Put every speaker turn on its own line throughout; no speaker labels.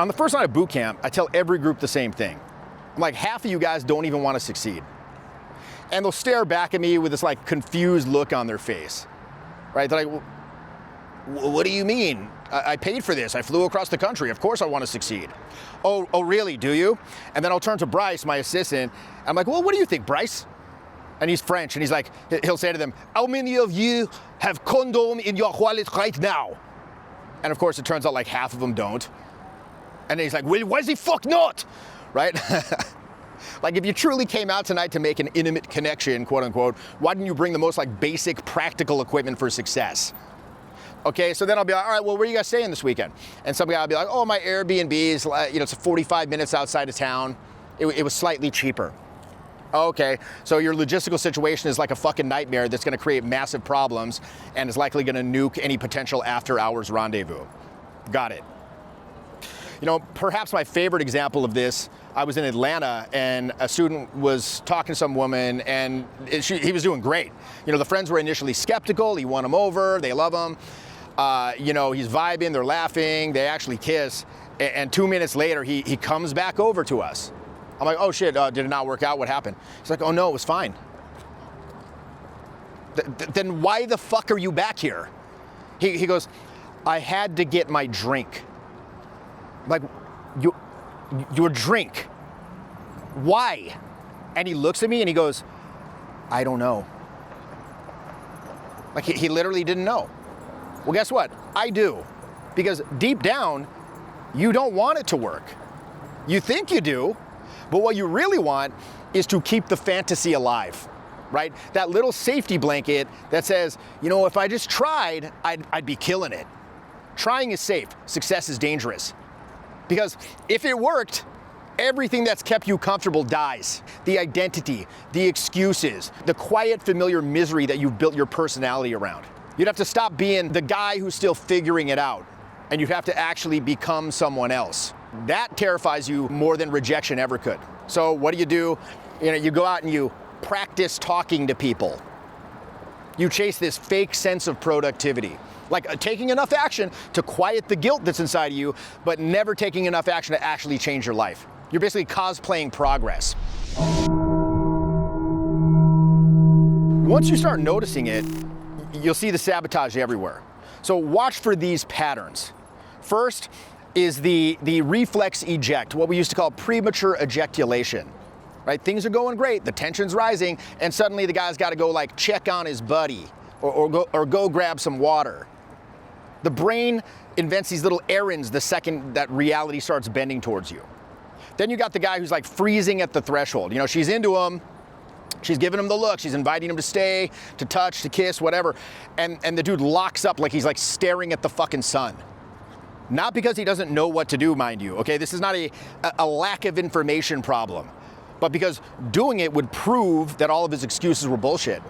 On the first night of boot camp, I tell every group the same thing. I'm like, half of you guys don't even want to succeed. And they'll stare back at me with this like confused look on their face, right? They're like, what do you mean? I paid for this. I flew across the country. Of course I want to succeed. Oh, really, do you? And then I'll turn to Bryce, my assistant. I'm like, well, what do you think, Bryce? And he's French, and he's like, he'll say to them, how many of you have condom in your wallet right now? And of course, it turns out like half of them don't. And then he's like, well, why the fuck not? Right? Like, if you truly came out tonight to make an intimate connection, quote unquote, why didn't you bring the most like basic practical equipment for success? Okay, so then I'll be like, all right, well, where are you guys staying this weekend? And some guy will be like, oh, my Airbnb is, it's 45 minutes outside of town. It was slightly cheaper. Okay, so your logistical situation is like a fucking nightmare that's gonna create massive problems and is likely gonna nuke any potential after hours rendezvous. Got it. You know, perhaps my favorite example of this, I was in Atlanta and a student was talking to some woman and he was doing great. You know, the friends were initially skeptical, he won them over, they love him. You know, he's vibing, they're laughing, they actually kiss. And 2 minutes later, he comes back over to us. I'm like, oh shit, did it not work out? What happened? He's like, oh no, it was fine. Then why the fuck are you back here? He goes, I had to get my drink. Like, your drink? Why? And he looks at me and he goes, I don't know. Like, he literally didn't know. Well, guess what? I do. Because deep down, you don't want it to work. You think you do, but what you really want is to keep the fantasy alive, right? That little safety blanket that says, you know, if I just tried, I'd be killing it. Trying is safe. Success is dangerous. Because if it worked, everything that's kept you comfortable dies. The identity, the excuses, the quiet, familiar misery that you've built your personality around. You'd have to stop being the guy who's still figuring it out, and you'd have to actually become someone else. That terrifies you more than rejection ever could. So what do? You know, you go out and you practice talking to people. You chase this fake sense of productivity. Like taking enough action to quiet the guilt that's inside of you, but never taking enough action to actually change your life. You're basically cosplaying progress. Once you start noticing it, you'll see the sabotage everywhere. So watch for these patterns. First is the reflex eject, what we used to call premature ejaculation. Right? Things are going great, the tension's rising, and suddenly the guy's got to go like check on his buddy or go grab some water. The brain invents these little errands the second that reality starts bending towards you. Then you got the guy who's like freezing at the threshold. You know, she's into him, she's giving him the look, she's inviting him to stay, to touch, to kiss, whatever. And the dude locks up like he's like staring at the fucking sun. Not because he doesn't know what to do, mind you, okay? This is not a lack of information problem, but because doing it would prove that all of his excuses were bullshit.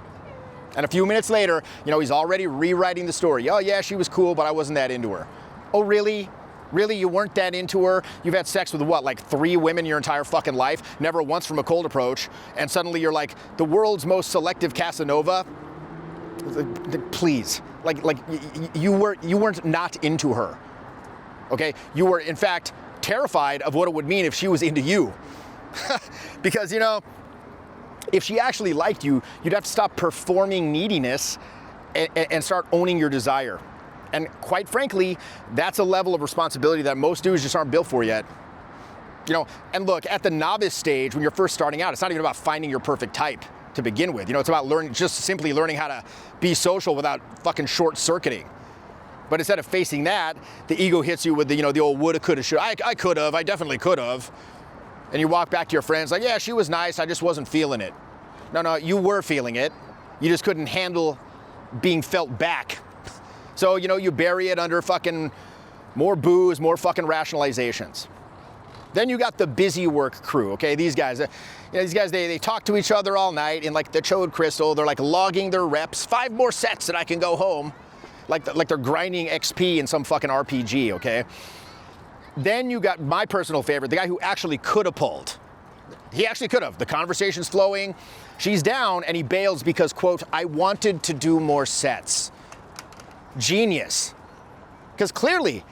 And a few minutes later, you know, he's already rewriting the story. Oh yeah, she was cool, but I wasn't that into her. Oh really? Really, you weren't that into her? You've had sex with what, like 3 women your entire fucking life? Never once from a cold approach, and suddenly you're like the world's most selective Casanova? Please, like you weren't not into her, okay? You were in fact terrified of what it would mean if she was into you. Because, you know, if she actually liked you, you'd have to stop performing neediness and start owning your desire. And quite frankly, that's a level of responsibility that most dudes just aren't built for yet. You know, and look, at the novice stage, when you're first starting out, it's not even about finding your perfect type to begin with. You know, it's about simply learning how to be social without fucking short-circuiting. But instead of facing that, the ego hits you with the old woulda, coulda, shoulda. I could have, I definitely could have. And you walk back to your friends like, yeah, she was nice, I just wasn't feeling it. No, you were feeling it. You just couldn't handle being felt back. So, you know, you bury it under fucking more booze, more fucking rationalizations. Then you got the busy work crew, okay? These guys, they talk to each other all night in like the chode crystal. They're like logging their reps, 5 more sets and I can go home. Like they're grinding XP in some fucking RPG, okay? Then you got my personal favorite, the guy who actually could have pulled. He actually could have. The conversation's flowing, she's down, and he bails because, quote, I wanted to do more sets. Genius. Because clearly,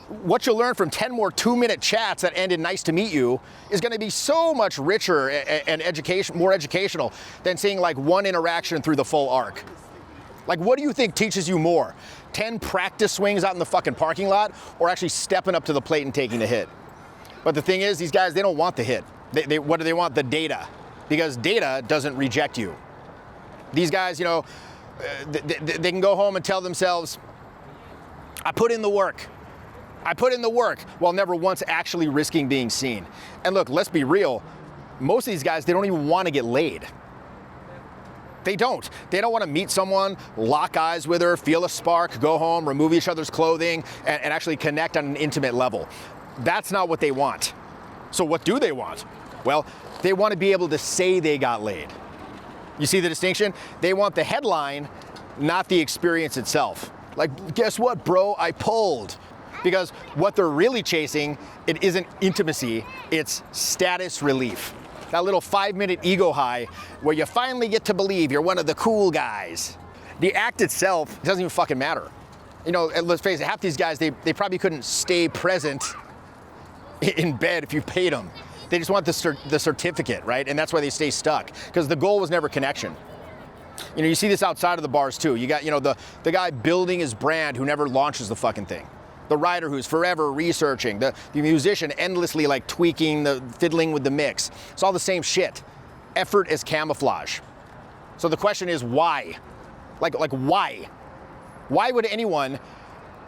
what you'll learn from 10 more 2-minute chats that end in nice to meet you is going to be so much richer and more educational than seeing like one interaction through the full arc. Like, what do you think teaches you more? 10 practice swings out in the fucking parking lot, or actually stepping up to the plate and taking the hit? But the thing is, these guys, they don't want the hit. What do they want? The data. Because data doesn't reject you. These guys, you know, they can go home and tell themselves, I put in the work. I put in the work, while never once actually risking being seen. And look, let's be real. Most of these guys, they don't even want to get laid. They don't. They don't want to meet someone, lock eyes with her, feel a spark, go home, remove each other's clothing, and actually connect on an intimate level. That's not what they want. So what do they want? Well, they want to be able to say they got laid. You see the distinction? They want the headline, not the experience itself. Like, guess what, bro? I pulled. Because what they're really chasing, it isn't intimacy, it's status relief. That little 5-minute ego high where you finally get to believe you're one of the cool guys. The act itself doesn't even fucking matter. You know, let's face it, half these guys, they probably couldn't stay present in bed if you paid them. They just want the certificate, right? And that's why they stay stuck, because the goal was never connection. You know, you see this outside of the bars too. You got, you know, the guy building his brand who never launches the fucking thing. The writer who's forever researching, the musician endlessly like tweaking, fiddling with the mix. It's all the same shit. Effort is camouflage. So the question is why? Like why? Why would anyone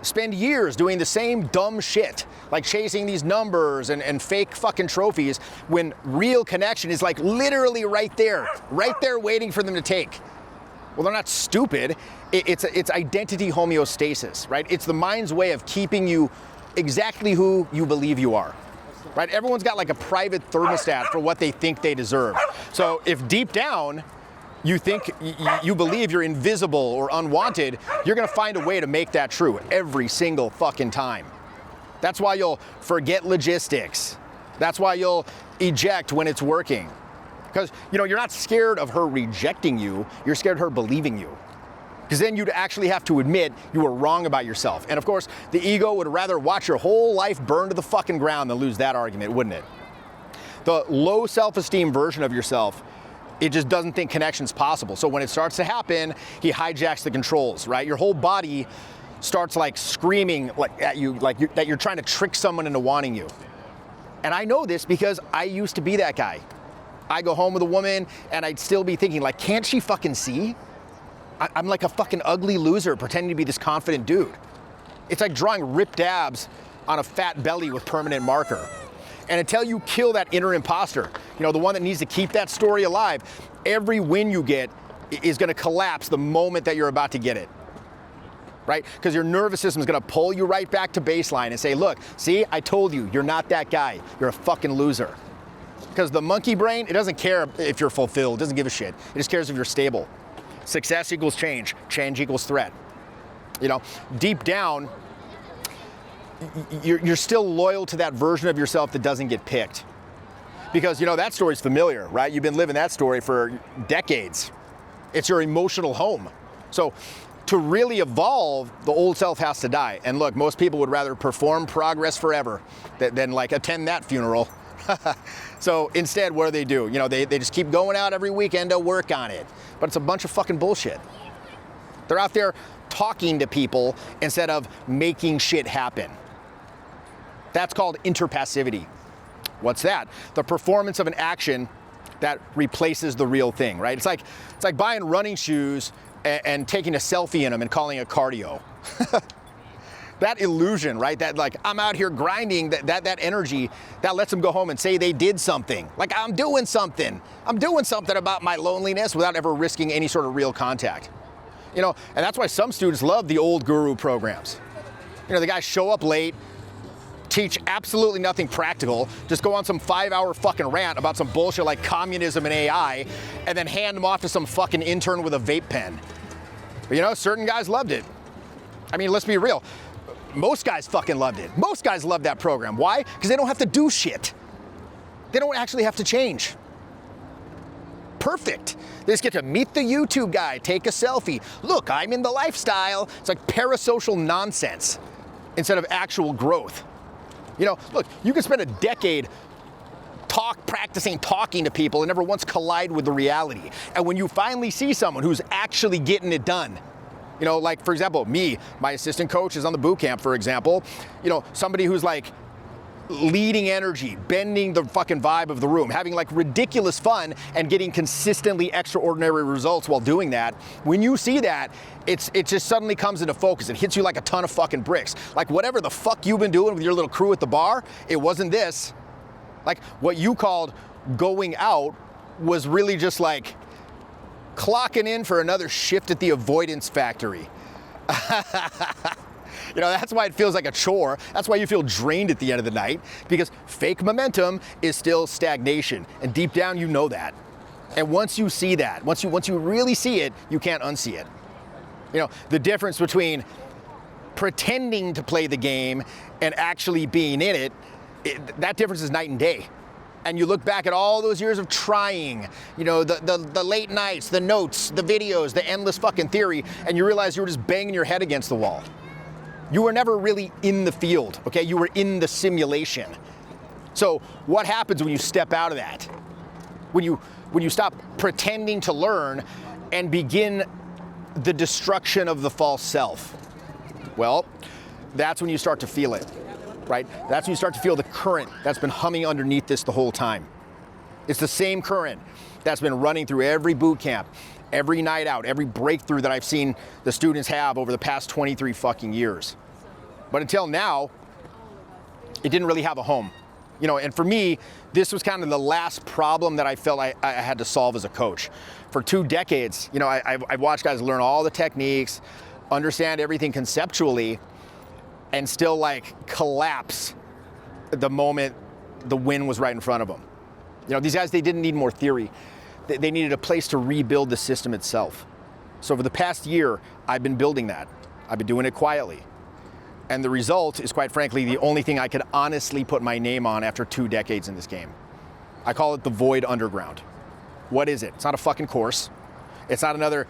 spend years doing the same dumb shit, like chasing these numbers and fake fucking trophies, when real connection is like literally right there waiting for them to take? Well, they're not stupid. It's identity homeostasis, right? It's the mind's way of keeping you exactly who you believe you are, right? Everyone's got like a private thermostat for what they think they deserve. So if deep down you think you believe you're invisible or unwanted, you're gonna find a way to make that true every single fucking time. That's why you'll forget logistics. That's why you'll eject when it's working. Because, you know, you're not scared of her rejecting you, you're scared of her believing you. Because then you'd actually have to admit you were wrong about yourself. And of course, the ego would rather watch your whole life burn to the fucking ground than lose that argument, wouldn't it? The low self-esteem version of yourself, it just doesn't think connection's possible. So when it starts to happen, he hijacks the controls, right? Your whole body starts like screaming at you, that you're trying to trick someone into wanting you. And I know this because I used to be that guy. I go home with a woman and I'd still be thinking like, can't she fucking see? I'm like a fucking ugly loser pretending to be this confident dude. It's like drawing ripped abs on a fat belly with permanent marker. And until you kill that inner imposter, you know, the one that needs to keep that story alive, every win you get is gonna collapse the moment that you're about to get it. Right? Because your nervous system is gonna pull you right back to baseline and say, look, see, I told you, you're not that guy. You're a fucking loser. Because the monkey brain, it doesn't care if you're fulfilled, it doesn't give a shit. It just cares if you're stable. Success equals change, change equals threat. You know, deep down, you're still loyal to that version of yourself that doesn't get picked. Because, you know, that story's familiar, right? You've been living that story for decades. It's your emotional home. So to really evolve, the old self has to die. And look, most people would rather perform progress forever than like attend that funeral. So instead, what do? You know, they just keep going out every weekend to work on it. But it's a bunch of fucking bullshit. They're out there talking to people instead of making shit happen. That's called interpassivity. What's that? The performance of an action that replaces the real thing, right? It's like buying running shoes and taking a selfie in them and calling it cardio. That illusion, right? That like, I'm out here grinding, that energy, that lets them go home and say they did something. Like, I'm doing something. I'm doing something about my loneliness without ever risking any sort of real contact. You know, and that's why some students love the old guru programs. You know, the guys show up late, teach absolutely nothing practical, just go on some 5-hour fucking rant about some bullshit like communism and AI, and then hand them off to some fucking intern with a vape pen. But you know, certain guys loved it. I mean, let's be real. Most guys fucking loved it. Most guys love that program. Why? Because they don't have to do shit. They don't actually have to change. Perfect. They just get to meet the YouTube guy, take a selfie. Look, I'm in the lifestyle. It's like parasocial nonsense. instead of actual growth. You know, look, you can spend a decade practicing talking to people and never once collide with the reality. And when you finally see someone who's actually getting it done, you know, like for example, me, my assistant coach is on the boot camp, for example, you know, somebody who's like leading energy, bending the fucking vibe of the room, having like ridiculous fun and getting consistently extraordinary results while doing that. When you see that, it just suddenly comes into focus. It hits you like a ton of fucking bricks. Like whatever the fuck you've been doing with your little crew at the bar, it wasn't this. Like what you called going out was really just like clocking in for another shift at the avoidance factory. You know, that's why it feels like a chore. That's why you feel drained at the end of the night, because fake momentum is still stagnation. And deep down, you know that. And once you see that, once you really see it, you can't unsee it. You know, the difference between pretending to play the game and actually being in it, that difference is night and day. And you look back at all those years of trying, you know, the late nights, the notes, the videos, the endless fucking theory, and you realize you were just banging your head against the wall. You were never really in the field, okay? You were in the simulation. So what happens when you step out of that? When you stop pretending to learn and begin the destruction of the false self? Well, that's when you start to feel it. Right? That's when you start to feel the current that's been humming underneath this the whole time. It's the same current that's been running through every boot camp, every night out, every breakthrough that I've seen the students have over the past 23 fucking years. But until now, it didn't really have a home. You know, and for me, this was kind of the last problem that I felt I had to solve as a coach. For 2 decades, you know, I've watched guys learn all the techniques, understand everything conceptually, and still like collapse the moment the win was right in front of them. You know, these guys, they didn't need more theory. They needed a place to rebuild the system itself. So over the past year, I've been building that. I've been doing it quietly. And the result is, quite frankly, the only thing I could honestly put my name on after 2 decades in this game. I call it the Void Underground. What is it? It's not a fucking course. It's not another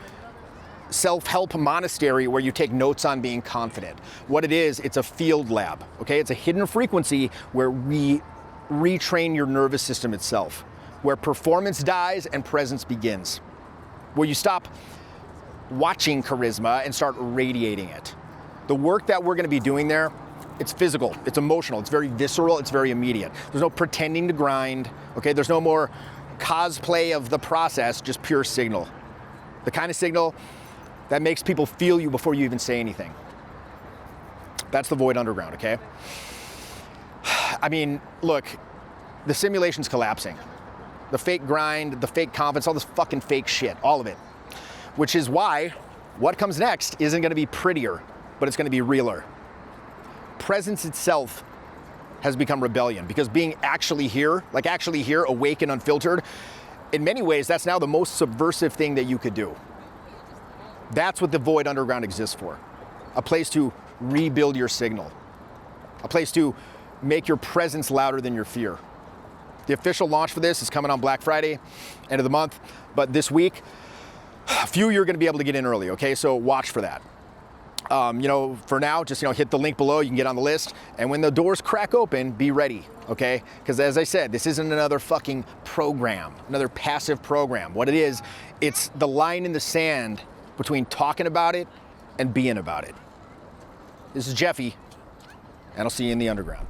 self-help monastery where you take notes on being confident. What it is, it's a field lab, okay? It's a hidden frequency where we retrain your nervous system itself, where performance dies and presence begins, where you stop watching charisma and start radiating it. The work that we're gonna be doing there, it's physical, it's emotional, it's very visceral, it's very immediate. There's no pretending to grind, okay? There's no more cosplay of the process, just pure signal. The kind of signal that makes people feel you before you even say anything. That's the Void Underground, okay? I mean, look, the simulation's collapsing. The fake grind, the fake confidence, all this fucking fake shit, all of it. Which is why what comes next isn't gonna be prettier, but it's gonna be realer. Presence itself has become rebellion, because being actually here, awake and unfiltered, in many ways, that's now the most subversive thing that you could do. That's what the Void Underground exists for. A place to rebuild your signal. A place to make your presence louder than your fear. The official launch for this is coming on Black Friday, end of the month. But this week, a few you're gonna be able to get in early, okay? So watch for that. You know, for now, just, you know, hit the link below, you can get on the list. And when the doors crack open, be ready, okay? Because as I said, this isn't another fucking program, another passive program. What it is, it's the line in the sand between talking about it and being about it. This is Jeffy, and I'll see you in the underground.